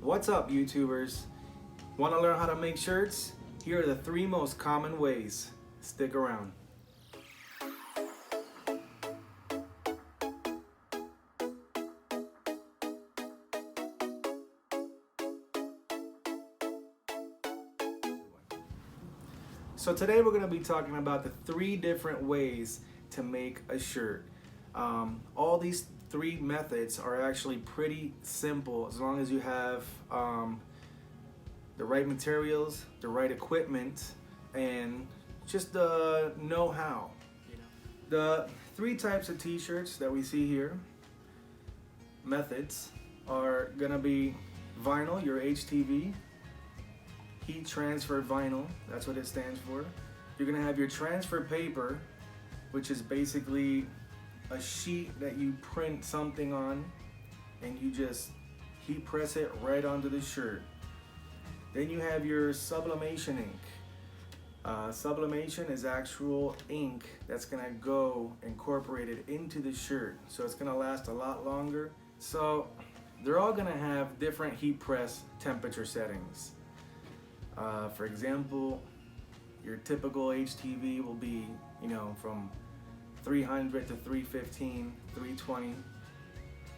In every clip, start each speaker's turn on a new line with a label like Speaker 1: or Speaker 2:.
Speaker 1: What's up, YouTubers? Want to learn how to make shirts? Here are the 3 most common ways. Stick around. So today we're going to be talking about the 3 different ways to make a shirt. All these 3 methods are actually pretty simple as long as you have the right materials, the right equipment, and just the know-how. The 3 types of t-shirts that we see here, methods, are going to be vinyl, your HTV, heat transfer vinyl, that's what it stands for. You're going to have your transfer paper, which is basically a sheet that you print something on and you just heat press it right onto the shirt. Then you have your sublimation ink. Sublimation is actual ink that's gonna go incorporated into the shirt, so it's gonna last a lot longer. So they're all gonna have different heat press temperature settings. For example, your typical HTV will be, from 300 to 315, 320,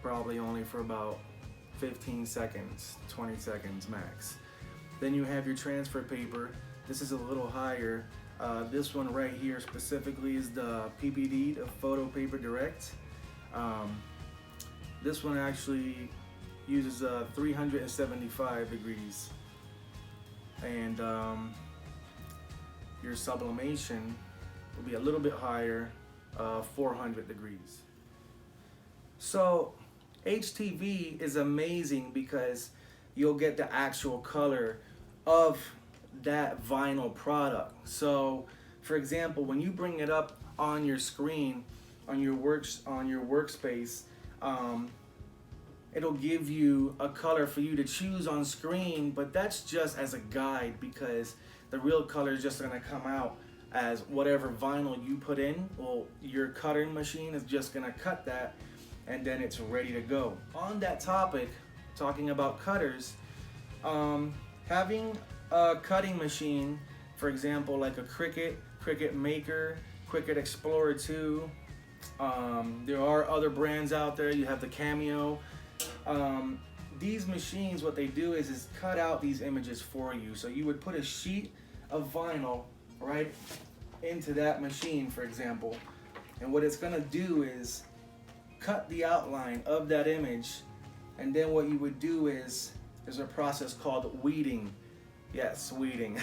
Speaker 1: probably only for about 15 seconds, 20 seconds max. Then you have your transfer paper. This is a little higher. This one right here specifically is the PPD, the Photo Paper Direct. This one actually uses 375 degrees. And your sublimation will be a little bit higher, 400 degrees. So HTV is amazing because you'll get the actual color of that vinyl product. So for example, when you bring it up on your screen, on your workspace, it'll give you a color for you to choose on screen, but that's just as a guide because the real color is just gonna come out as whatever vinyl you put in. Well, your cutting machine is just gonna cut that and then it's ready to go. On that topic, talking about cutters, having a cutting machine, for example, like a Cricut Maker, Cricut Explorer 2, there are other brands out there. You have the Cameo. These machines, what they do is cut out these images for you. So you would put a sheet of vinyl right into that machine, for example, and what it's gonna do is cut the outline of that image, and then what you would do is there's a process called weeding. Yes, weeding.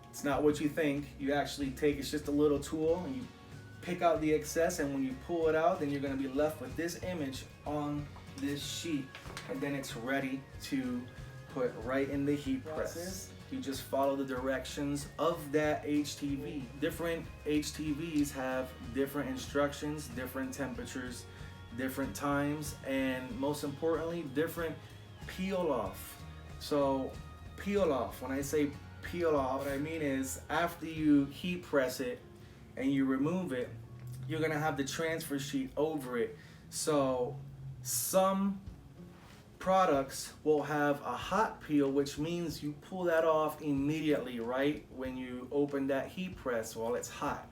Speaker 1: It's not what you think. You actually take, it's just a little tool, and you pick out the excess, and when you pull it out, then you're gonna be left with this image on this sheet, and then it's ready to put right in the heat press. You just follow the directions of that HTV. Different HTVs have different instructions, different temperatures, different times, and most importantly, different peel off. So peel off, when I say peel off, what I mean is after you heat press it and you remove it, you're gonna have the transfer sheet over it. So some products will have a hot peel, which means you pull that off immediately, right when you open that heat press while it's hot.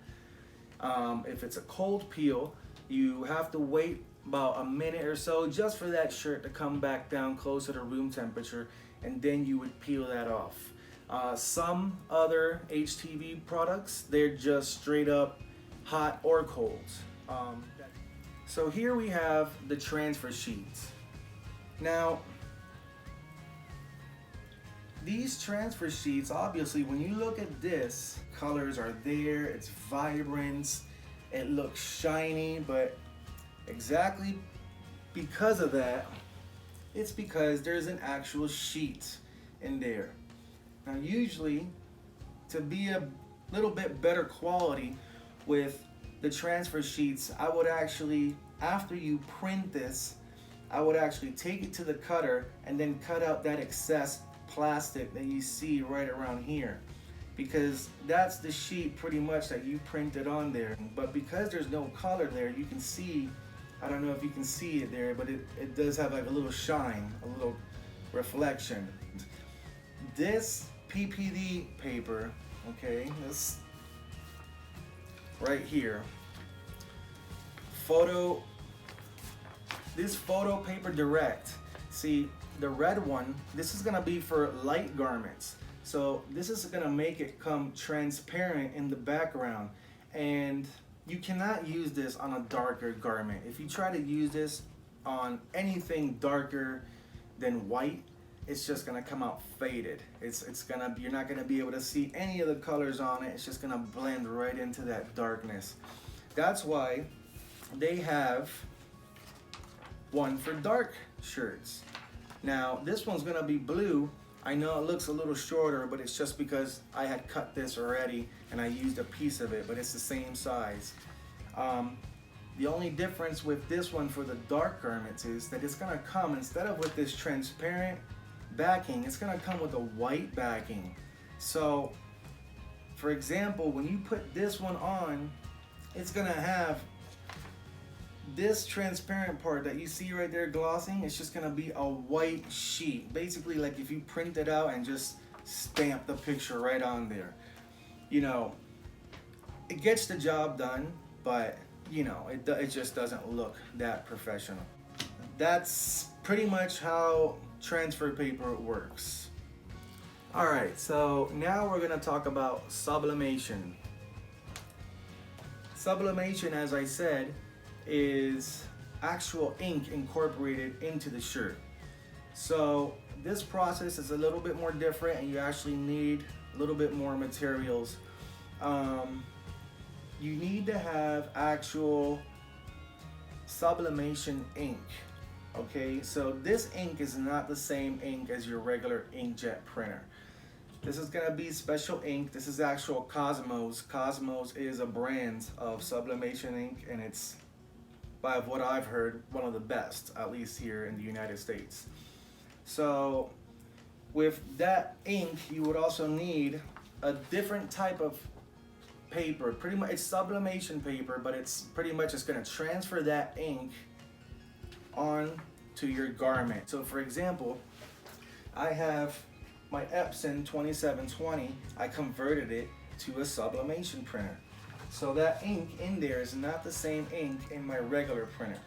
Speaker 1: If it's a cold peel, you have to wait about a minute or so just for that shirt to come back down closer to room temperature, and then you would peel that off. Some other HTV products, they're just straight up hot or cold. So here we have the transfer sheets. Now, these transfer sheets, obviously, when you look at this, colors are there, it's vibrant, it looks shiny, but exactly because of that, it's because there's an actual sheet in there. Now, usually, to be a little bit better quality with the transfer sheets, I would actually, after you print this, I would actually take it to the cutter and then cut out that excess plastic that you see right around here, because that's the sheet pretty much that you printed on there. But because there's no color there, you can see, I don't know if you can see it there, but it does have like a little shine, a little reflection. This PPD paper, okay, this right here, this photo paper direct. See, the red one, this is gonna be for light garments. So this is gonna make it come transparent in the background. And you cannot use this on a darker garment. If you try to use this on anything darker than white, it's just gonna come out faded. You're not gonna be able to see any of the colors on it. It's just gonna blend right into that darkness. That's why they have one for dark shirts. Now this one's gonna be blue. I know it looks a little shorter, but it's just because I had cut this already and I used a piece of it, but it's the same size. The only difference with this one for the dark garments is that it's gonna come, instead of with this transparent backing, it's gonna come with a white backing. So, for example, when you put this one on, it's gonna have this transparent part that you see right there glossing. It's just gonna be a white sheet, basically like if you print it out and just stamp the picture right on there. You know, it gets the job done, but you know, it just doesn't look that professional. That's pretty much how transfer paper works. All right, so now we're gonna talk about sublimation. Sublimation, as I said, is actual ink incorporated into the shirt. So this process is a little bit more different, and you actually need a little bit more materials. You need to have actual sublimation ink. Okay, so this ink is not the same ink as your regular inkjet printer. This is gonna be special ink. This is actual Cosmos. Cosmos is a brand of sublimation ink, and it's, by what I've heard, one of the best, at least here in the United States. So with that ink, you would also need a different type of paper. Pretty much, it's sublimation paper, but it's pretty much just gonna transfer that ink on to your garment. So for example, I have my Epson 2720. I converted it to a sublimation printer. So that ink in there is not the same ink in my regular printer.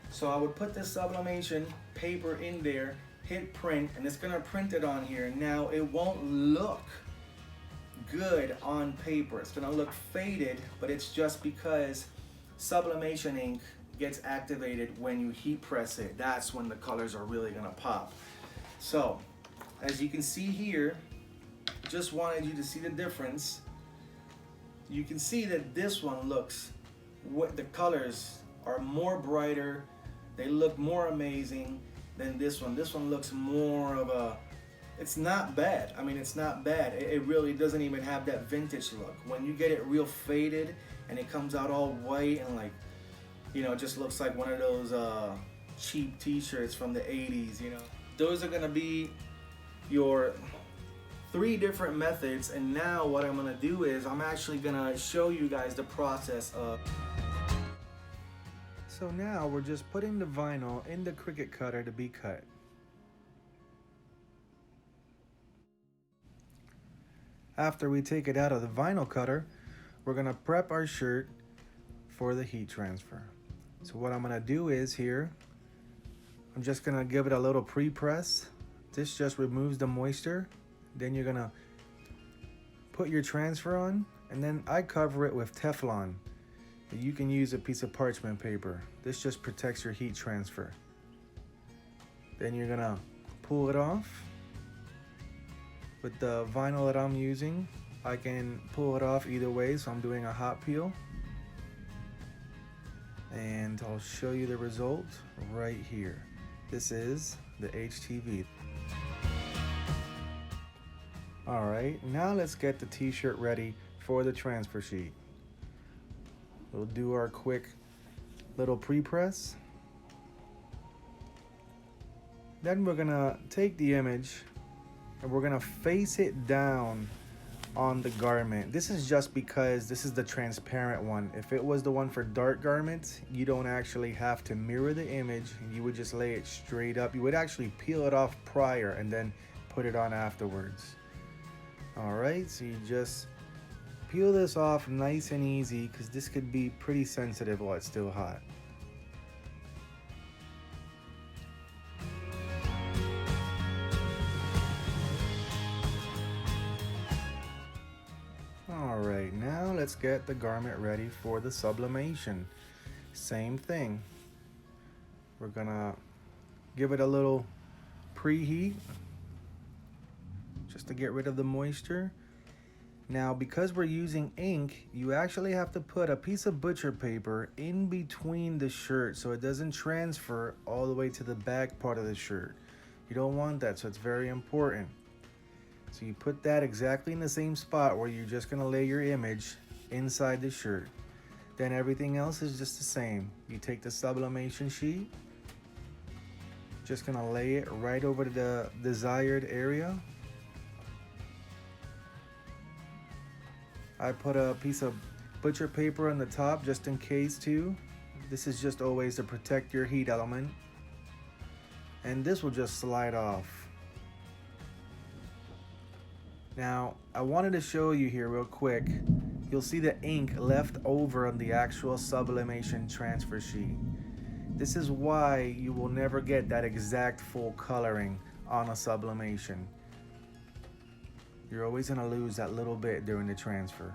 Speaker 1: So I would put this sublimation paper in there, hit print, and it's gonna print it on here. Now it won't look good on paper. It's gonna look faded, but it's just because sublimation ink gets activated when you heat press it. That's when the colors are really gonna pop. So as you can see here, just wanted you to see the difference. You can see that this one looks, the colors are more brighter, they look more amazing than this one. This one looks more of a, it's not bad. I mean, it's not bad. It really doesn't even have that vintage look. When you get it real faded and it comes out all white and like, you know, it just looks like one of those cheap t-shirts from the 80s, you know. Those are gonna be your 3 different methods, and now what I'm gonna do is I'm actually gonna show you guys the process of. So now we're just putting the vinyl in the Cricut cutter to be cut. After we take it out of the vinyl cutter, we're gonna prep our shirt for the heat transfer. So what I'm gonna do is here, I'm just gonna give it a little pre-press. This just removes the moisture. Then you're gonna put your transfer on, and then I cover it with Teflon. You can use a piece of parchment paper. This just protects your heat transfer. Then you're gonna pull it off. With the vinyl that I'm using, I can pull it off either way, so I'm doing a hot peel. And I'll show you the result right here. This is the HTV. All right, now let's get the t-shirt ready for the transfer sheet. We'll do our quick little pre-press. Then we're gonna take the image and we're gonna face it down
Speaker 2: on the garment. This is just because this is the transparent one. If it was the one for dark garments, you don't actually have to mirror the image. You would just lay it straight up. You would actually peel it off prior and then put it on afterwards. All right, so you just peel this off nice and easy because this could be pretty sensitive while it's still hot. Alright, now let's get the garment ready for the sublimation. Same thing. We're gonna give it a little preheat just to get rid of the moisture. Now, because we're using ink, you actually have to put a piece of butcher paper in between the shirt so it doesn't transfer all the way to the back part of the shirt. You don't want that, so it's very important. So you put that exactly in the same spot where you're just gonna lay your image inside the shirt. Then everything else is just the same. You take the sublimation sheet, just gonna lay it right over the desired area. I put a piece of butcher paper on the top just in case too. This is just always to protect your heat element. And this will just slide off. Now, I wanted to show you here real quick. You'll see the ink left over on the actual sublimation transfer sheet. This is why you will never get that exact full coloring on a sublimation. You're always gonna lose that little bit during the transfer.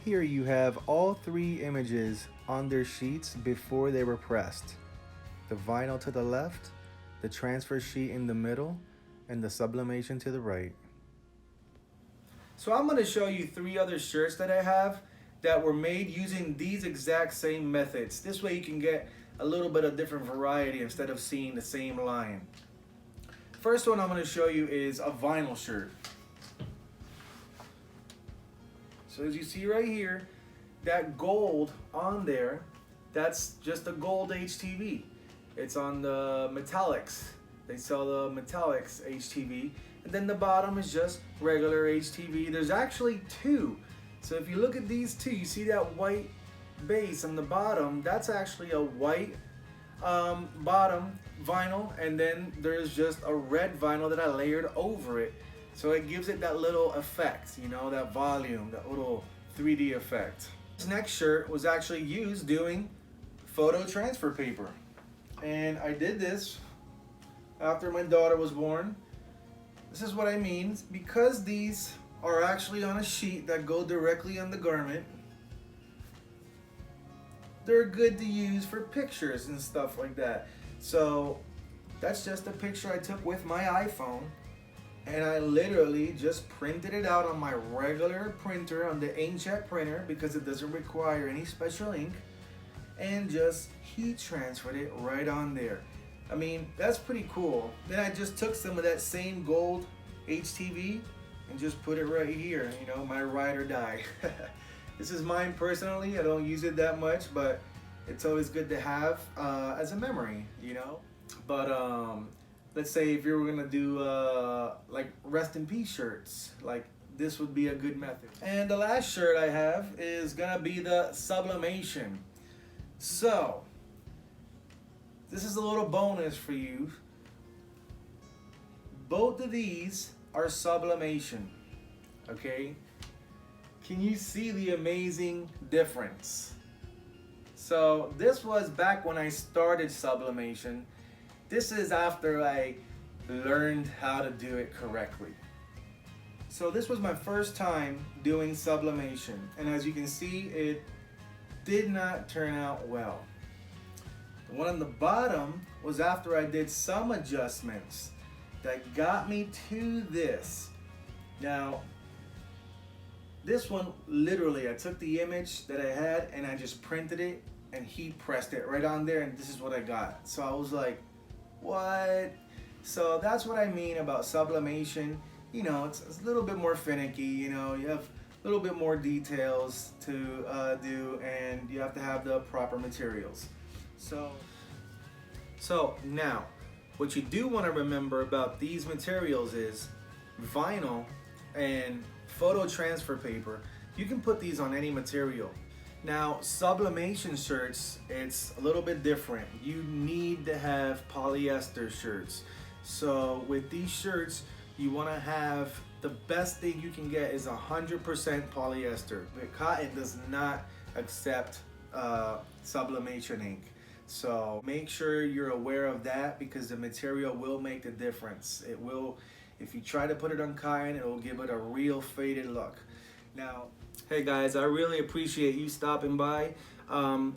Speaker 2: Here you have all three images on their sheets before they were pressed. The vinyl to the left, the transfer sheet in the middle, and the sublimation to the right.
Speaker 1: So I'm going to show you 3 other shirts that I have that were made using these exact same methods. This way you can get a little bit of different variety instead of seeing the same line. First one I'm going to show you is a vinyl shirt. So as you see right here, that gold on there, that's just a gold HTV. It's on the metallics. They sell the metallics HTV. And then the bottom is just regular HTV. There's actually 2. So if you look at these 2, you see that white base on the bottom, that's actually a white bottom vinyl. And then there's just a red vinyl that I layered over it. So it gives it that little effect, you know, that volume, that little 3D effect. This next shirt was actually used doing photo transfer paper. And I did this after my daughter was born. This is what I mean. Because these are actually on a sheet that go directly on the garment, they're good to use for pictures and stuff like that. So that's just a picture I took with my iPhone. And I literally just printed it out on my regular printer, on the inkjet printer, because it doesn't require any special ink, and just heat transferred it right on there. I mean, that's pretty cool. Then I just took some of that same gold HTV and just put it right here, you know, my ride or die. This is mine personally. I don't use it that much, but it's always good to have as a memory, you know. But let's say if you were gonna do like rest in peace shirts, like this would be a good method. And the last shirt I have is gonna be the sublimation. So this is a little bonus for you. Both of these are sublimation, okay? Can you see the amazing difference? So this was back when I started sublimation. This is after I learned how to do it correctly. So this was my first time doing sublimation, and as you can see, it did not turn out well. The one on the bottom was after I did some adjustments that got me to this. Now, this one, literally, I took the image that I had and I just printed it and heat pressed it right on there, and this is what I got. So I was like, what? So that's what I mean about sublimation. You know, it's a little bit more finicky. You know, you have a little bit more details to do, and you have to have the proper materials. So now, what you do want to remember about these materials is vinyl and photo transfer paper. You can put these on any material. Now, sublimation shirts, it's a little bit different. You need to have polyester shirts. So with these shirts, you want to have, the best thing you can get is 100% polyester. Cotton does not accept sublimation ink. So make sure you're aware of that, because the material will make the difference. It will, if you try to put it on cotton, it will give it a real faded look. Now, hey guys, I really appreciate you stopping by.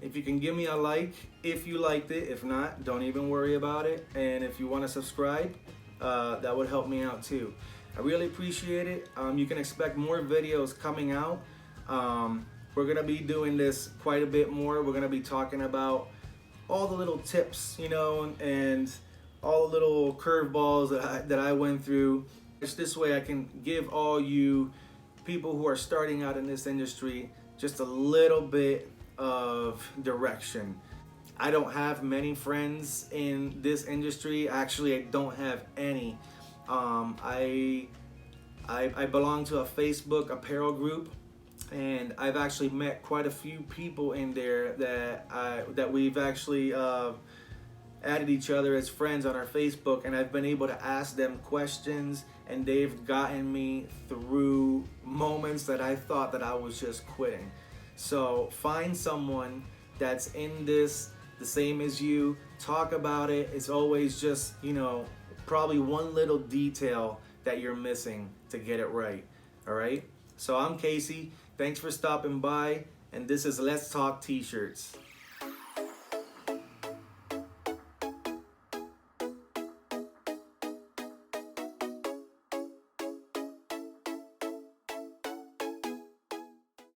Speaker 1: If you can give me a like if you liked it. If not, don't even worry about it. And if you want to subscribe, that would help me out too. I really appreciate it. You can expect more videos coming out. We're gonna be doing this quite a bit more. We're gonna be talking about all the little tips, you know, and all the little curveballs that I went through. It's this way I can give all you people who are starting out in this industry just a little bit of direction. I don't have many friends in this industry. Actually, I don't have any. I belong to a Facebook apparel group, and I've actually met quite a few people in there that we've actually added each other as friends on our Facebook, and I've been able to ask them questions, and they've gotten me through moments that I thought that I was just quitting. So find someone that's in this the same as you, talk about it. It's always just, you know, probably one little detail that you're missing to get it right. All right, so I'm Casey. Thanks for stopping by, and this is Let's Talk T-Shirts.